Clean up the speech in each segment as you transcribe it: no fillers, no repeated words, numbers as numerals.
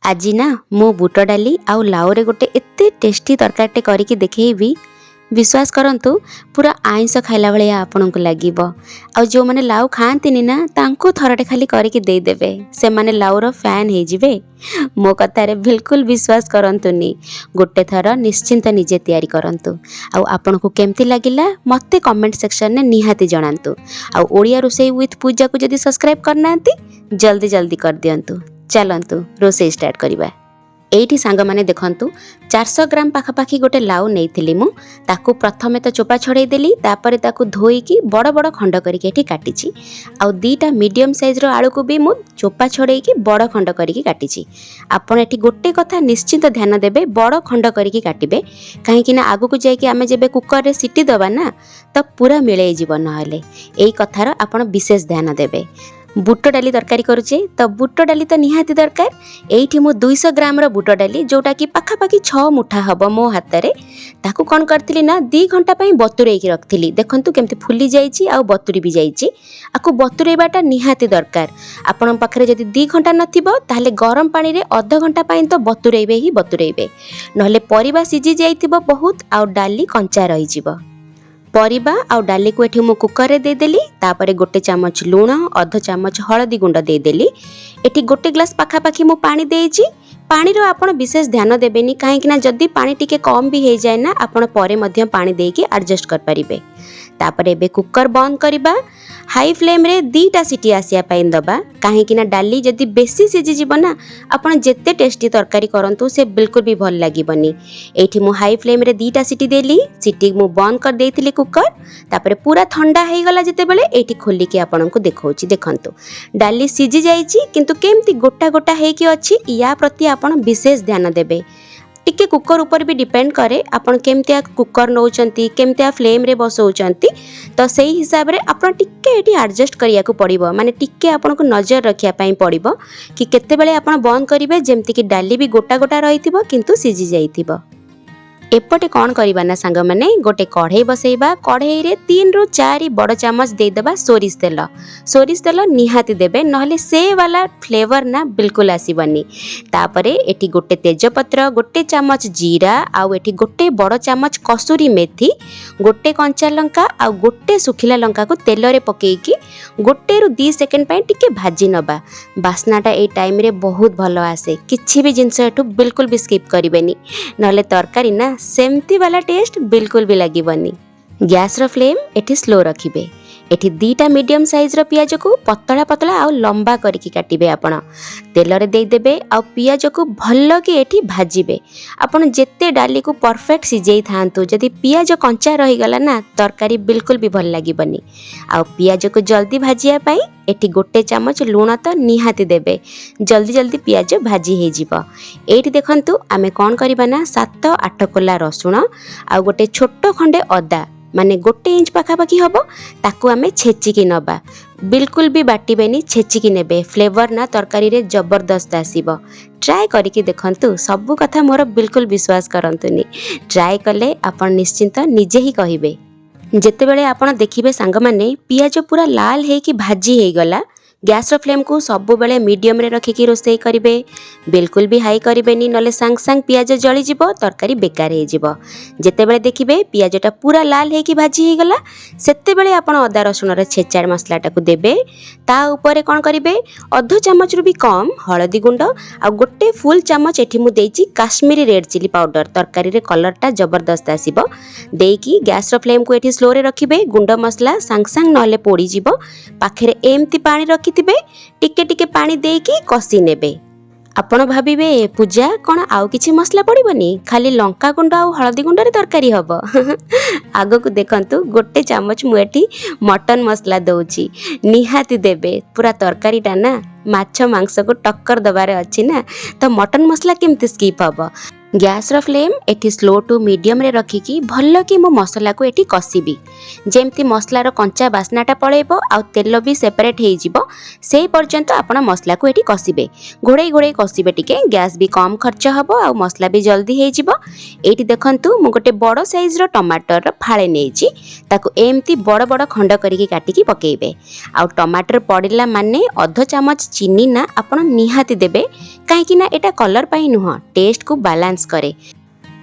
आज ना मो बुट डाली आउ लाउरे गोटे एते टेस्टी तरकारीटे करके देखैबी। विश्वास करंतु पूरा आइंस खाइला भलिया आपनकु लागिबो। आ जो माने लाउ खांतिनी ना तांको थरटे खाली करके दे देबे, से माने लाउर फैन हे जिवे। मो कथारे बिल्कुल विश्वास करंतुनी, गोटे थर निश्चिंत निजे तैयारी करंतु। आ आपनकु केमती लागिला मते कमेंट सेक्शन ने निहाती जणांतु। आ ओडिया रोसई विथ पूजा को जदी सब्सक्राइब करनांती जल्दी जल्दी कर दियंतु। चलंतु रोसई स्टार्ट करिबा। एठी सांग माने देखंतु 400 ग्राम पाखापाखी गोटे लाउ नेइथिली मु। ताकू प्रथमे तो चोपा छड़ाई देली, तापरे ताकू धोईकी बड़ बड़ खंड करके एठी काटिची। आ दीटा मीडियम साइज रो आलू को भी मु चोपा छड़ाईकी बड़ खंड करके काटिची। आपण एठी गोटे कथा निश्चित ध्यान देबे, बड़ खंड करके काटिबे, काहेकि ना आगु को जाईकी आमे जेबे कुकर रे सीटी दबा ना त पूरा मिलै जीव नहले। एई कथार आपण विशेष ध्यान देबे। बुट डाली तरकारी करुचे तो बुट डाली तो निहाती दरकार। एठी मु 200 ग्राम रो बुट डाली जोटा कि पाखापाखी 6 मुठा हबो मो हातरे, ताकू कोन करथिली ना 2 घंटा पई बतुरेई की रखथिली। देखंतु केमती फुली जाईची आ बतुरी भी जाईची। आकू बतुरेबाटा निहाती दरकार। आपण पाखरे जदी 2 घंटा नथिबो ताहले गरम पानी रे आधा घंटा पई तो बतुरेइबे ही बतुरेइबे, नहले परिबा सिजी जाईथिबो बहुत आ डाली कंचा रही जिवो। परिबा आउ डाली को एठी मु कुकर रे दे देली, तापरे गोटे चामच लूण, आधा चामच हळदी गुंड दे देली। एठी गोटे ग्लास पाखापाखी मु पानी देइची। पानी रो आपण विशेष ध्यान देबेनी, काहे कि ना जदी पानी टिके कम भी हे जाय ना आपण परे मध्य पानी देके एडजस्ट कर परिबे। तापरे बे कुकर बंद करिबा। हाई फ्लेम रे 2टा सीटी आसिया पई दबा, काहे कि ना डाली जदी बेसी सिजी जीव ना आपण जेते टेस्टी तरकारी करंतु से बिल्कुल भी भल लागिबनी। एठी मु हाई फ्लेम रे 2टा सीटी देली, सीटी मु बंद कर देइथिली कुकर। तापरे पूरा ठंडा हे गला जते बेले एठी खोली के आपन को देखौची। देखंतु डाली सिजी जाईची, किंतु केमती गोटा गोटा हे की अछि या प्रति आपण विशेष ध्यान देबे। टिके कुकर ऊपर भी डिपेंड करे आपण केमतिया कुकर नौचंती, केमतिया फ्लेम रे बसौचंती, तो सही हिसाब रे आपण टिके एठी एडजस्ट करिया को पड़िबो। माने टिके आपण को नजर रखिया पई पड़िबो कि केते बेले आपण बंद करिवे, जेमति कि डाली भी गोटा गोटा रहिथिबो किंतु सिजी जाईथिबो। एपटे कौन करबा ना सांग माने गोटे कढ़ई बसैबा। कढ़ई रे 3 रु 4 बड़ चामच दे देबा सोरिष तेल। सोरिष तेल निहाती देबे, नहले से वाला फ्लेवर ना बिल्कुल आसीबनी। तापरे एठी गोटे तेजपत्र, गोटे चामच जीरा, आउ एठी गोटे बड़ चामच कसूरी मेथी, गोटे कंचा लंका आउ गोटे सुखिला लंका को तेल रे पकेईकी गोटे रु 2 सेकंड पई टिके भाजी नबा। बास्नाटा ए टाइम रे बहुत भलो आसे। किछि भी जिंस एठु बिल्कुल भी स्किप करिवेनी, नहले तरकारी ना सेमती वाला टेस्ट बिल्कुल भी लागिबनी। गैस रो फ्लेम एठी स्लो रखिबे। एठी 2टा मीडियम साइज रो पियाज को पतला पतला आ लंबा करके काटिबे। आपण तेल रे दे देबे आ पियाज को भल्लो के एठी भाजिबे। आपण जेते डाली को परफेक्ट सिजेई थांतु, जदी पियाज कंचा रही गला ना तरकारी बिल्कुल भी भल लागिबनी। आ पियाज को जल्दी भाजिया पई एठी गोटे चामच लूण तो निहाती देबे, जल्दी जल्दी पियाज भाजी हे जिवो। एठी देखंतु आमे कोन करिबा ना 7-8 कोला रसुण आ गोटे छोटो खंडे अदा, माने 1 इंच पाखापाखी हबो, ताकू आमे छेचिकी नबा। बिल्कुल भी बाटिबेनी, छेचिकी नेबे। फ्लेवर ना तरकारी रे जबरदस्त आसीबो। ट्राई करिकी देखंतु। सबु कथा मोर बिल्कुल विश्वास करंतुनी, ट्राई कले आपण निश्चिंत निजे ही कहिबे। जेते बेले आपण देखिबे सांग माने पियाज पूरा लाल हे कि भाजी हे गला, गैस रो फ्लेम को सबु बेले मीडियम रे रखिकी रोसई करिवे। बिल्कुल भी हाई करिवेनी, नले सांग सांग पियाज जळी जिवो, तरकारी बेकार हे जिवो। जेते बेले देखिबे पियाजटा पूरा लाल हे कि भाजी हे गला, सेते बेले आपण अदा रसुण रे छेचार मसलाटा को देबे। ता ऊपर कोन करिवे आधा चामच रु भी कम हळदी गुंड आ गोटे फुल चामच एठी मु देइची काश्मीरी रेड चिली पाउडर। तरकारी रे कलरटा जबरदस्त आसीबो। देइकी गैस रो फ्लेम को एठी स्लो रे रखिबे। गुंड मसला सांग सांग नहले पोड़ी जिवो। पाखरे एमती पानी रखिथिबे, टिके टिके पानी देइकी कसी नेबे। आपण भाबिबे पूजा कोन आउ किछि मसला पड़िबनी, खाली लंका गुंड आ हळदी गुंड रे तरकारी हबो। आगो को देखंतु गोटे चामच मु एठी मटन मसला दउची, निहाती देबे। पूरा तरकारी टा ना माछ मांस को टक्कर दबारे अछि ना, तो मटन मसला केमती स्किप हबो। गैस रो फ्लेम एठी स्लो टू मीडियम रे रखिकी भल कि मो मसला को एठी कसीबी जेमती मसलार कंचा बास्नाटा पळेबो आउ तेल भी सेपरेट हो जिवो सेही पर्यंत आपण मसला को एठी कसीबे घोड़े घोड़े कसीबे टिके गैस भी कम खर्च हबो आउ मसला भी जल्दी हो जिवो। एठी देखंतु मु गोटे बड़ साइज रो टमाटर रो फाळे नेइची ताकू एमती बड़ बड़ खंड करिके काटिकी पकेइबे आउ टमाटर पड़िला माने अध चामच चीनी ना आपण निहाती देबे काहेकि ना एटा कलर पाई नुह टेस्ट को बैलेंस करे।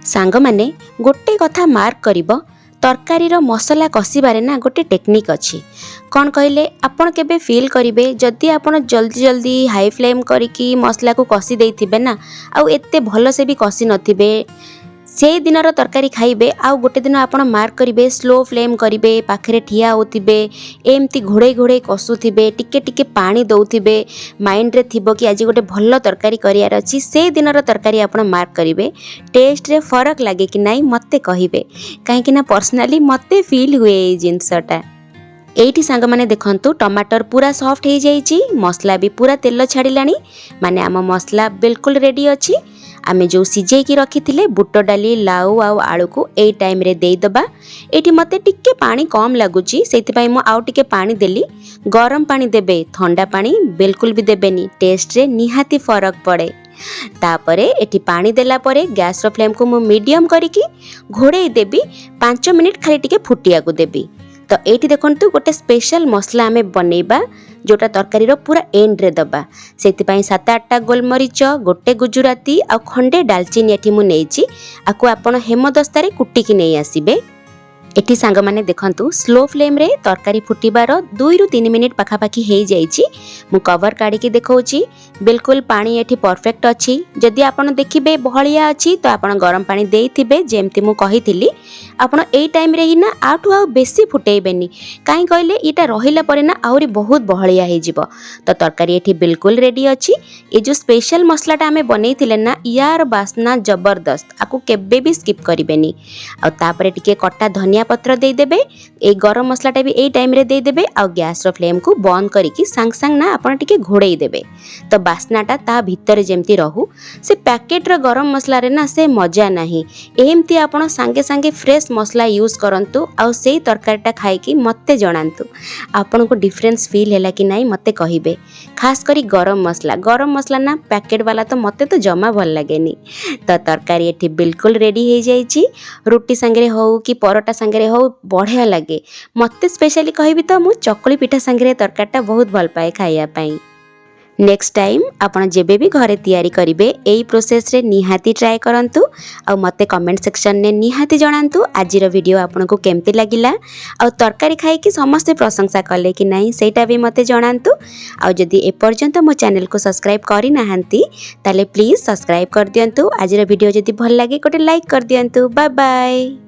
सांग माने गोटे कथा मार्क करिबो तरकारी रो मसला कसीबारे ना गोटे टेक्निक अच्छी कौन कहले आपण केबे फील करिवे जदि आपण जल्दी जल्दी हाई फ्लेम करिकी मसला को कसी देइथिबे ना आउ एते भलो से भी कसी नथिबे से दिनर तरकारी खाइबे आउ गोटे दिन आपण मार्क करिवे स्लो फ्लेम करिवे पाखरे ठिया होतिबे एमती घोड़े घोड़े कसुथिबे टिके टिके पानी दउथिबे माइंड रे थिबो कि आज गोटे भलो तरकारी करियार अछि से दिनर तरकारी आपण मार्क करिवे टेस्ट रे फरक लागे कि नाही मते कहिबे काहे कि ना पर्सनली मते फील हुए ए जिंसटा। एठी सांग माने देखंतु टमाटर पूरा सॉफ्ट हो जाइछि मसला भी पूरा तेल छाड़िलानी माने आम मसला बिल्कुल रेडी अछि। आमे जो सिझे की रखी थिले बुट डाली लाउ आउ आलू को ए टाइम रे देई दबा। एठी मते टिके पानी कम लागुची सेति पई मो आउ टिके पानी देली गरम पानी देबे ठंडा पानी बिल्कुल भी देबेनी टेस्ट रे निहाती फरक पड़े। तापरे एठी पानी देला परे गैस रो फ्लेम को मो मीडियम करिकी घोड़े देबी 5 मिनिट खाली टिके फुटिया को देबी। तो एठी देखंतु गोटे स्पेशल मसला आमे बनेबा जोटा तरकारी रो पूरा एंड रे दबा सेति पई 7-8टा गोलमरीच गोटे गुजराती आ खंडे डालचीनी एठी मु नेइची आकु आपण हेमदस्ता रे कुटी की नै आसीबे। एठी सांग माने देखंतु स्लो फ्लेम रे तरकारी फुटिबार 2 रु 3 मिनिट पाखापाखी हो जाइछि मु कवर काढ़ी की देखौछि बिल्कुल पानी एठी परफेक्ट अछि। जदि आपण देखिबे बहलिया अछि तो आपण गरम पानी देइथिबे जेमति मु कहिथिली आपण एई टाइम रे ही ना आठु आ बेसी फुटेइबेनी काई कहले इटा रहिला परे ना आउरी बहुत बहलिया हे जिवो। तो तरकारी एठी बिल्कुल रेडी अछि। ए जो स्पेशल मसलाटा आमे बनैथिले ना यार बास्ना जबरदस्त आकु केबे भी स्किप करिबेनी। आ तापरे टिके कट्टा धनिया पत्र दे देबे ए गरम मसलाटा भी ए टाइम रे दे देबे आ गैस रो फ्लेम को बंद करिकी सांग सांग ना आपण टिके घोड़ेई देबे तो बास्नाटा ता भीतर जेमती रहू से पैकेट रो गरम मसला रे ना से मजा नाही। एमती आपण सांगे सांगे फ्रेश मसला यूज करंतु आ सेई तरकारीटा खाइकी मते जणांतु आपण को डिफरेंस फील हैला कि नाही मते कहिबे। खास करी गरम मसला ना पैकेट वाला तो मते तो जमा भल लागेनी। तो तरकारी एठी बिल्कुल रेडी हो जाइछि रोटी संगे हो कि परोटा संगे हो बढ़िया लगे मते स्पेशली कहबी तो मु चकली पिठा संगे तरकारीटा बहुत भल पाए खाइया पई। नेक्स्ट टाइम आपण जेबे भी घरे तैयारी करिवे एई प्रोसेस रे निहाती ट्राई करंतु आ मते कमेंट सेक्शन ने निहाती जणांतु आजिर वीडियो आपण को केमती लागिला आ तरकारी खाई कि समस्त प्रशंसा कले कि नाही सेटा भी मते जणांतु। आ जदि ए पर्यंत मो चैनल को सब्सक्राइब करि नाहंती ताले प्लीज सब्सक्राइब कर दियंतु। आजिर वीडियो जदि भल लागे गोटे लाइक कर दियंतु। Bye bye.